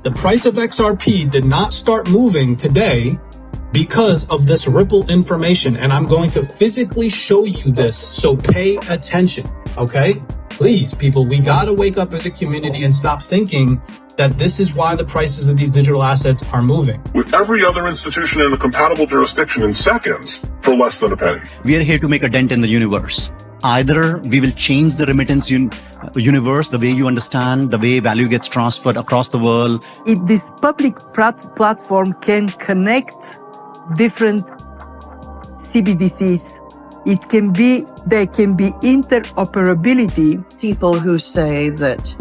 The price of XRP did not start moving today because of this Ripple information, and I'm going to physically show you this, so pay attention, okay? Please, people, we gotta wake up as a community and stop thinking that this is why the prices of these digital assets are moving. With every other institution in a compatible jurisdiction in seconds for less than a penny. We are here to make a dent in the universe. Either we will change the remittance universe, the way you understand, the way value gets transferred across the world. If this public platform can connect different CBDCs, there can be interoperability. People who say that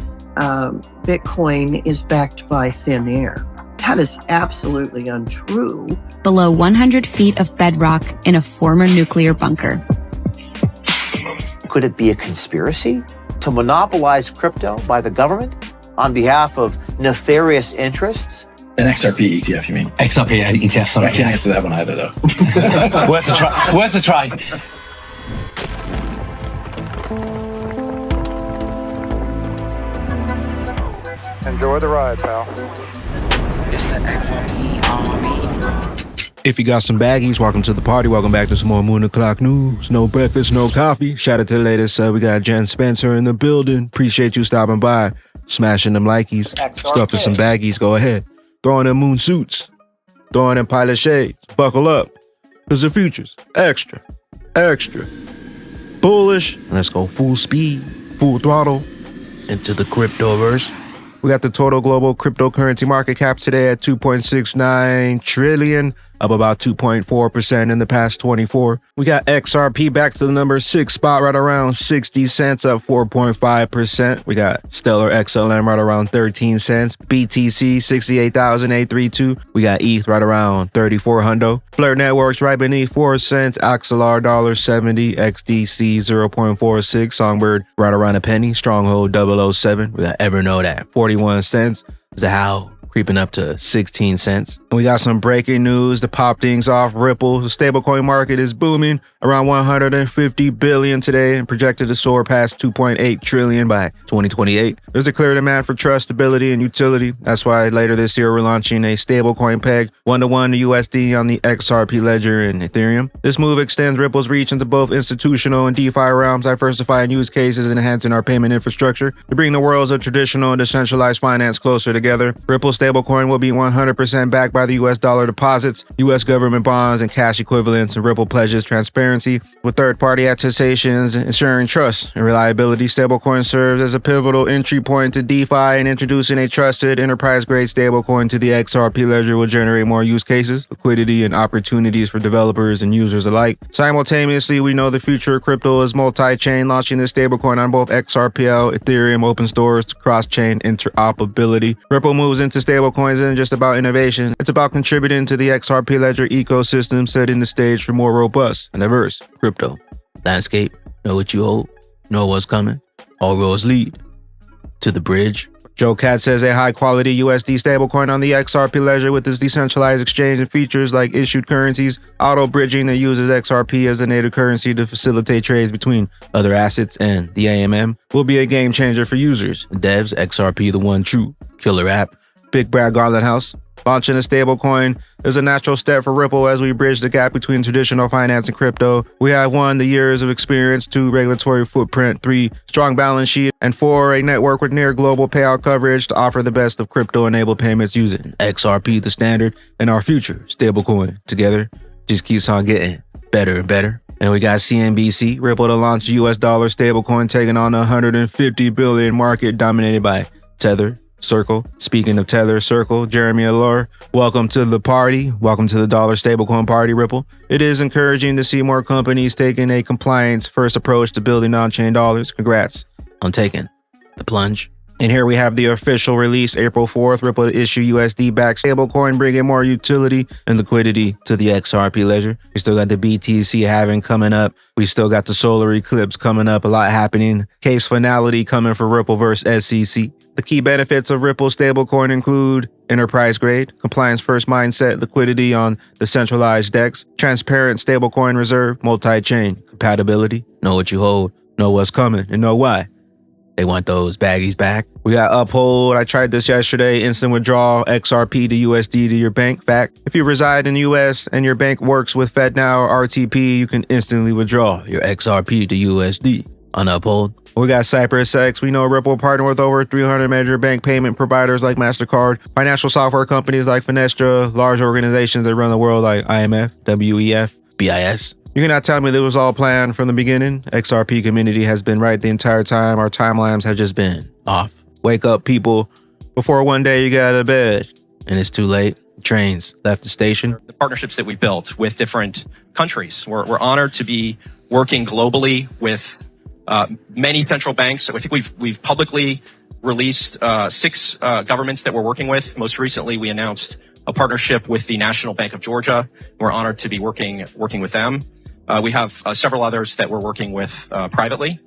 Bitcoin is backed by thin air. That is absolutely untrue. Below 100 feet of bedrock in a former nuclear bunker. Could it be a conspiracy to monopolize crypto by the government on behalf of nefarious interests? An XRP ETF, you mean? XRP ETF, sorry. I can't answer that one either, though. Worth a try. Worth a try. Enjoy the ride, pal. It's the XRP army. If you got some baggies, welcome to the party. Welcome back to some more Moon O'Clock news. No breakfast, no coffee. Shout out to the latest. We got Jen Spencer in the building. Appreciate you stopping by. Smashing them likies. Stuffing some baggies. Go ahead. Throwing in moon suits. Throwing in pilot shades. Buckle up. Because the future's extra. Bullish. Let's go full speed. Full throttle. Into the cryptoverse. We got the total global cryptocurrency market cap today at 2.69 trillion, up about 2.4% in the past 24. We got XRP back to the number 6 spot, right around 60 cents, up 4.5%. We got Stellar XLM right around 13 cents. BTC 68,832. We got ETH right around 3400. Blur Networks right beneath 4 cents. Axelar $1.70. XDC 0.46. Songbird right around a penny. Stronghold 007. We got Evernote at 41 cents. Zao creeping up to 16 cents. And we got some breaking news to pop things off. Ripple, the stablecoin market is booming, around 150 billion today and projected to soar past 2.8 trillion by 2028. There's a clear demand for trust, stability, and utility. That's why later this year we're launching a stablecoin peg 1-to-1 to USD on the XRP ledger and Ethereum. This move extends Ripple's reach into both institutional and DeFi realms, diversifying use cases and enhancing our payment infrastructure to bring the worlds of traditional and decentralized finance closer together. Ripple stablecoin will be 100% backed by the US dollar deposits, US government bonds, and cash equivalents, and Ripple pledges transparency with third-party attestations, ensuring trust and reliability. Stablecoin serves as a pivotal entry point to DeFi, and introducing a trusted enterprise-grade stablecoin to the XRP ledger will generate more use cases, liquidity, and opportunities for developers and users alike. Simultaneously, we know the future of crypto is multi-chain, launching this stablecoin on both XRPL, Ethereum, open source, cross-chain interoperability. Ripple moves into stablecoins isn't just about innovation. It's about contributing to the XRP ledger ecosystem, setting the stage for more robust and diverse crypto landscape. Know what you hold, know what's coming. All roads lead to the bridge. Joe Cat says a high-quality USD stablecoin on the XRP ledger with its decentralized exchange and features like issued currencies, auto-bridging that uses XRP as a native currency to facilitate trades between other assets, and the AMM will be a game-changer for users. Devs, XRP the one true killer app. Big Brad Garland House. Launching a stablecoin is a natural step for Ripple as we bridge the gap between traditional finance and crypto. We have 1, the years of experience, 2, regulatory footprint, 3, strong balance sheet, and 4, a network with near global payout coverage to offer the best of crypto-enabled payments using XRP, the standard, and our future stablecoin. Together, just keeps on getting better and better. And we got CNBC, Ripple to launch US dollar stablecoin, taking on the 150 billion market dominated by Tether, Circle. Speaking of Tether, Circle, Jeremy Allure, welcome to the party. Welcome to the dollar stablecoin party, Ripple. It is encouraging to see more companies taking a compliance-first approach to building on-chain dollars. Congrats on taking the plunge. And here we have the official release, April 4th, Ripple to issue USD-backed stablecoin, bringing more utility and liquidity to the XRP ledger. We still got the BTC halving coming up. We still got the solar eclipse coming up, a lot happening. Case finality coming for Ripple versus SEC. The key benefits of Ripple stablecoin include enterprise grade, compliance first mindset, liquidity on decentralized DEX, transparent stablecoin reserve, multi-chain compatibility, know what you hold, know what's coming, and know why. They want those baggies back. We got Uphold. I tried this yesterday. Instant withdrawal, XRP to USD to your bank. Fact, if you reside in the US and your bank works with FedNow or RTP, you can instantly withdraw your XRP to USD on Uphold. We got CypressX. We know Ripple partner with over 300 major bank payment providers like MasterCard, financial software companies like Finestra, large organizations that run the world like IMF, WEF, BIS. You cannot tell me this was all planned from the beginning. XRP community has been right the entire time. Our timelines have just been off. Wake up, people, before one day you get out of bed and it's too late. Trains left the station. The partnerships that we've built with different countries. We're honored to be working globally with many central banks. I think we've publicly released 6 governments that we're working with. Most recently, we announced a partnership with the National Bank of Georgia. We're honored to be working with them. We have several others that we're working with privately.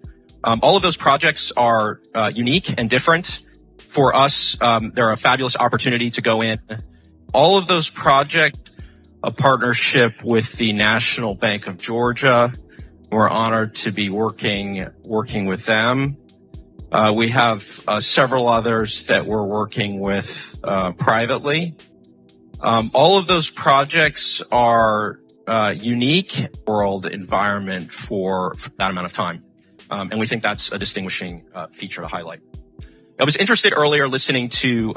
All of those projects are unique and different. For us, they're a fabulous opportunity to go in. All of those projects, a partnership with the National Bank of Georgia. We're honored to be working with them. We have several others that we're working with privately. All of those projects are unique world environment for that amount of time. And we think that's a distinguishing feature to highlight. I was interested earlier listening to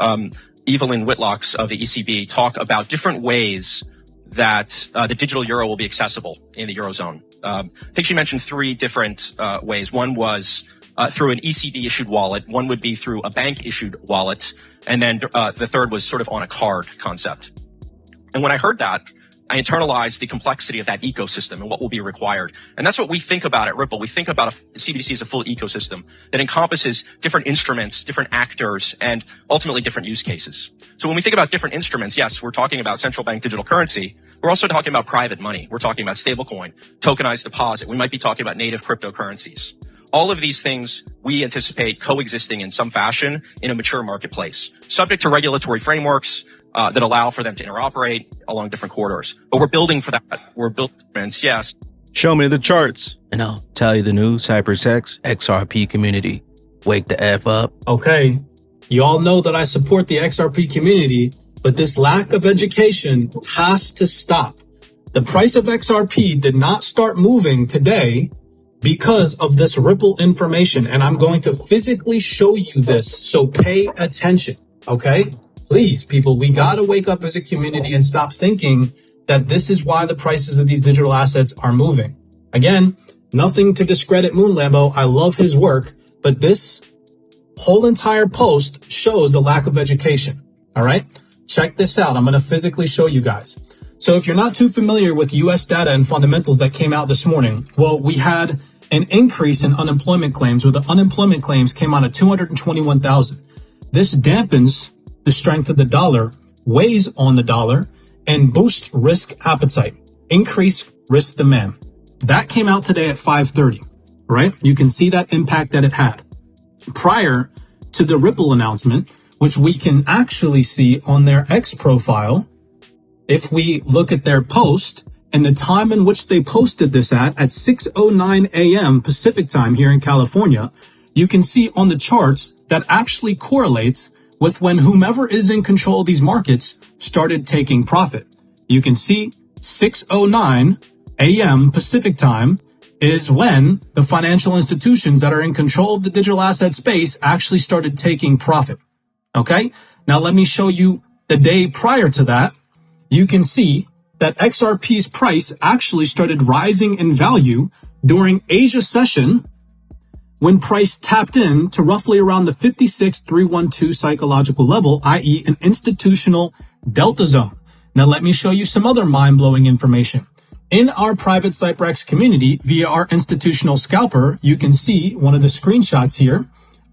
Evelyn Whitlock's of the ECB talk about different ways that the digital euro will be accessible in the Eurozone. I think she mentioned 3 different ways. One was through an ECB-issued wallet. One would be through a bank-issued wallet. And then the third was sort of on a card concept. And when I heard that, I internalized the complexity of that ecosystem and what will be required. And that's what we think about at Ripple. We think about CBDC as a full ecosystem that encompasses different instruments, different actors, and ultimately different use cases. So when we think about different instruments, yes, we're talking about central bank digital currency. We're also talking about private money. We're talking about stablecoin, tokenized deposit. We might be talking about native cryptocurrencies. All of these things we anticipate coexisting in some fashion in a mature marketplace, subject to regulatory frameworks that allow for them to interoperate along different corridors. But we're building for that. We're building, yes. Show me the charts, and I'll tell you the new CypressX XRP community. Wake the F up. Okay, you all know that I support the XRP community, but this lack of education has to stop. The price of XRP did not start moving today because of this Ripple information, and I'm going to physically show you this, so pay attention, okay? Please, people, we gotta wake up as a community and stop thinking that this is why the prices of these digital assets are moving. Again, nothing to discredit Moon Lambo. I love his work, but this whole entire post shows the lack of education, all right? Check this out. I'm gonna physically show you guys. So if you're not too familiar with US data and fundamentals that came out this morning, well, we had an increase in unemployment claims, where the unemployment claims came out at 221,000. This dampens the strength of the dollar, weighs on the dollar, and boosts risk appetite, increase risk demand. That came out today at 5:30, right? You can see that impact that it had. Prior to the Ripple announcement, which we can actually see on their X profile, if we look at their post, and the time in which they posted this at 6:09 a.m. Pacific time here in California, you can see on the charts that actually correlates with when whomever is in control of these markets started taking profit. You can see 6:09 a.m. Pacific time is when the financial institutions that are in control of the digital asset space actually started taking profit. Okay? Now let me show you the day prior to that. You can see that XRP's price actually started rising in value during Asia session when price tapped in to roughly around the 56,312 psychological level, i.e. an institutional delta zone. Now let me show you some other mind-blowing information. In our private CypressX community via our institutional scalper, you can see one of the screenshots here.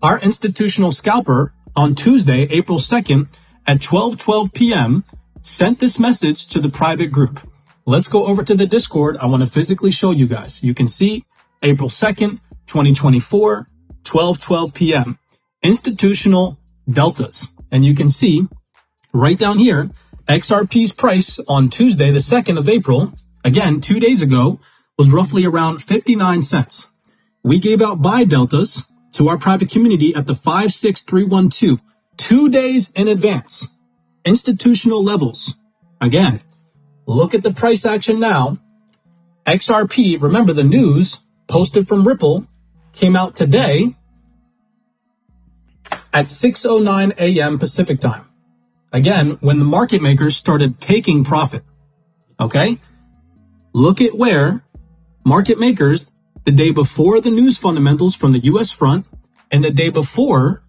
Our institutional scalper on Tuesday, April 2nd at 12:12 p.m. sent this message to the private group. Let's go over to the Discord. I want to physically show you guys. You can see April 2nd, 2024, 12:12 p.m. Institutional deltas. And you can see right down here, XRP's price on Tuesday, the 2nd of April, again, 2 days ago, was roughly around 59 cents. We gave out buy deltas to our private community at the 56312, 2 days in advance. Institutional levels. Again, look at the price action now. XRP, remember the news posted from Ripple came out today at 6:09 a.m. Pacific time. Again, when the market makers started taking profit. Okay? Look at where market makers the day before the news fundamentals from the US front and the day before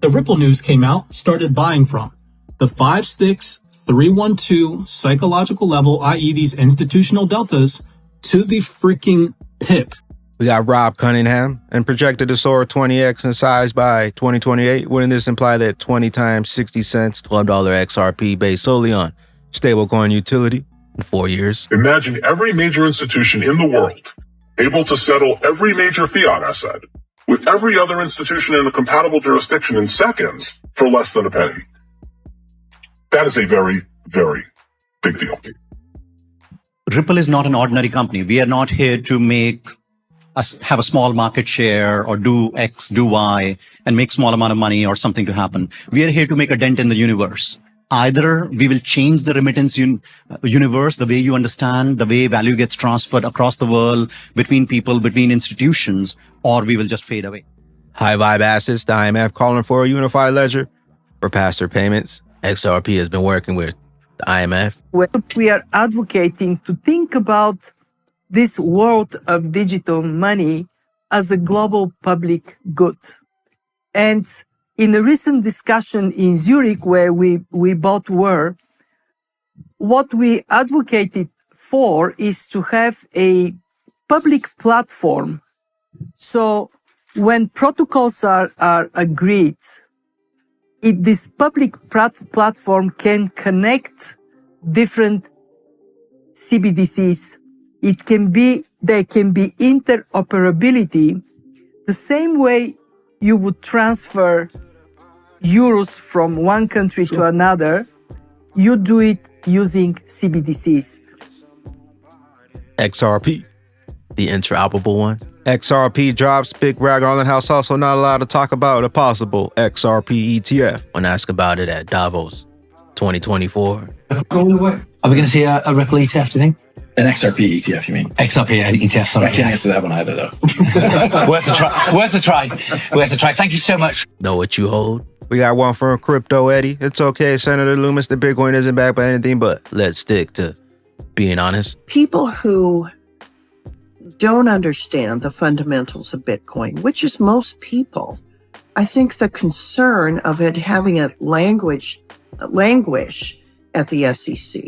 the Ripple news came out started buying from. The 56312 psychological level, i.e. these institutional deltas, to the freaking pip. We got Rob Cunningham and projected to soar 20x in size by 2028. Wouldn't this imply that 20 times 60 cents, $12 XRP based solely on stablecoin utility in 4 years? Imagine every major institution in the world able to settle every major fiat asset with every other institution in a compatible jurisdiction in seconds for less than a penny. That is a very, very big deal. Ripple is not an ordinary company. We are not here to have a small market share or do X, do Y, and make small amount of money or something to happen. We are here to make a dent in the universe. Either we will change the remittance universe, the way you understand, the way value gets transferred across the world, between people, between institutions, or we will just fade away. High Vibe Assets, the IMF calling for a unified ledger for pass-through payments. XRP has been working with the IMF. We are advocating to think about this world of digital money as a global public good. And in a recent discussion in Zurich, where we both were, what we advocated for is to have a public platform. So when protocols are agreed, this public platform can connect different CBDCs. There can be interoperability the same way you would transfer euros from one country to another. You do it using CBDCs. XRP, the interoperable one. XRP drops, big brag on the house, also not allowed to talk about a possible XRP ETF when asked about it at Davos 2024. Are we going to see a Ripple ETF, do you think? An XRP ETF, you mean? XRP ETF, sorry. I can't answer that one either, though. Worth a try. Worth a try. Worth a try. Thank you so much. Know what you hold? We got one from Crypto Eddie. It's okay, Senator Loomis, the Bitcoin isn't backed by anything, but let's stick to being honest. People who don't understand the fundamentals of Bitcoin, which is most people, I think the concern of it having a languish at the SEC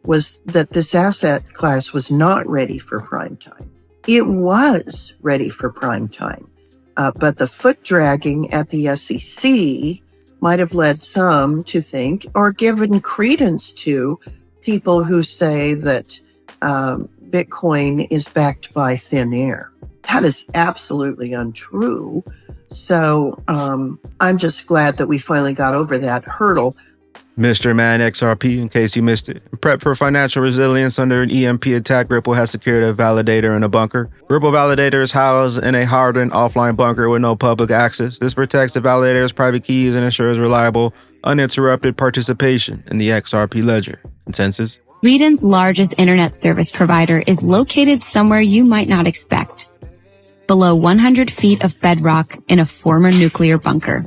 was that this asset class was not ready for prime time. It was ready for prime time, but the foot dragging at the SEC might have led some to think, or given credence to, people who say that Bitcoin is backed by thin air. That is absolutely untrue. So I'm just glad that we finally got over that hurdle. Mr. Man XRP, in case you missed it. Prep for financial resilience under an EMP attack. Ripple has secured a validator in a bunker. Ripple validator is housed in a hardened offline bunker with no public access. This protects the validator's private keys and ensures reliable, uninterrupted participation in the XRP ledger. Consensus? Sweden's largest internet service provider is located somewhere you might not expect. Below 100 feet of bedrock in a former nuclear bunker.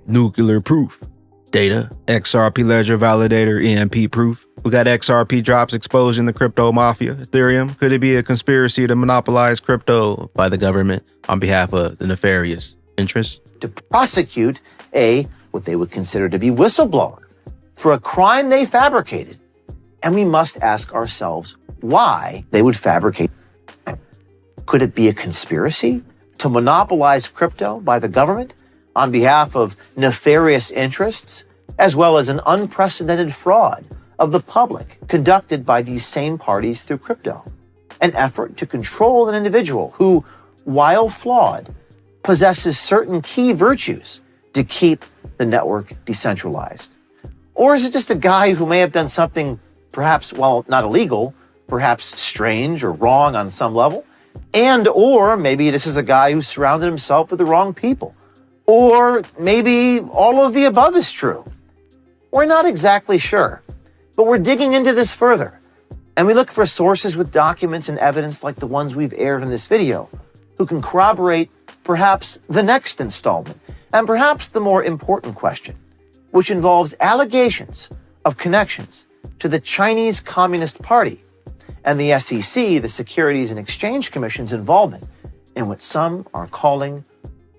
Nuclear proof. Data. XRP ledger validator EMP proof. We got XRP drops exposing the crypto mafia. Ethereum. Could it be a conspiracy to monopolize crypto by the government on behalf of the nefarious interests? To prosecute what they would consider to be whistleblower for a crime they fabricated. And we must ask ourselves why they would fabricate. Could it be a conspiracy to monopolize crypto by the government on behalf of nefarious interests, as well as an unprecedented fraud of the public conducted by these same parties through crypto? An effort to control an individual who, while flawed, possesses certain key virtues to keep the network decentralized? Or is it just a guy who may have done something, perhaps, while not illegal, perhaps strange or wrong on some level. And or maybe this is a guy who surrounded himself with the wrong people. Or maybe all of the above is true. We're not exactly sure, but we're digging into this further. And we look for sources with documents and evidence like the ones we've aired in this video, who can corroborate perhaps the next installment, and perhaps the more important question, which involves allegations of connections to the Chinese Communist Party and the SEC, the Securities and Exchange Commission's involvement in what some are calling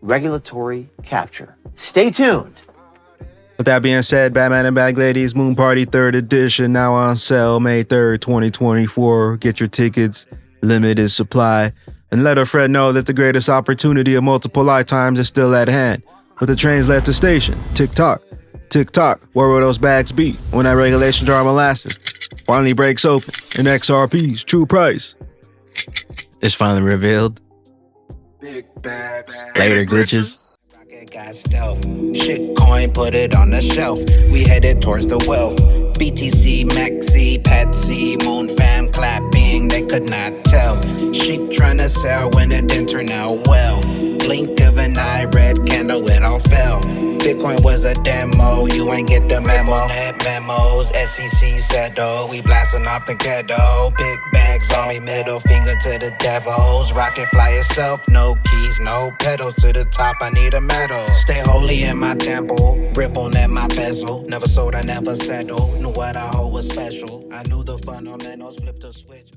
regulatory capture. Stay tuned. With that being said, Batman and Bag Ladies Moon Party 3rd edition now on sale May 3rd, 2024. Get your tickets, limited supply, and let a friend know that the greatest opportunity of multiple lifetimes is still at hand. With the trains left the station, tick-tock, tick-tock, where will those bags be when that regulation jar of molasses finally breaks open and XRP's true price is finally revealed? Big bags. Later, glitches. Got stealth. Shit coin, put it on the shelf. We headed towards the wealth. BTC, Maxi, Patsy, Moon Fam clapping, they could not tell. Sheep trying to sell when it didn't turn out well. Blink of an eye, red candle, it all fell. Bitcoin was a demo, you ain't get the memo. Net memos, SEC settle, we blasting off the ghetto. Big bags on me, middle finger to the devils. Rocket fly itself, no keys, no pedals. To the top, I need a medal. Stay holy in my temple, ripple at my bezel. Never sold, I never settled. Knew what I hold was special. I knew the fundamentals, flipped the switch.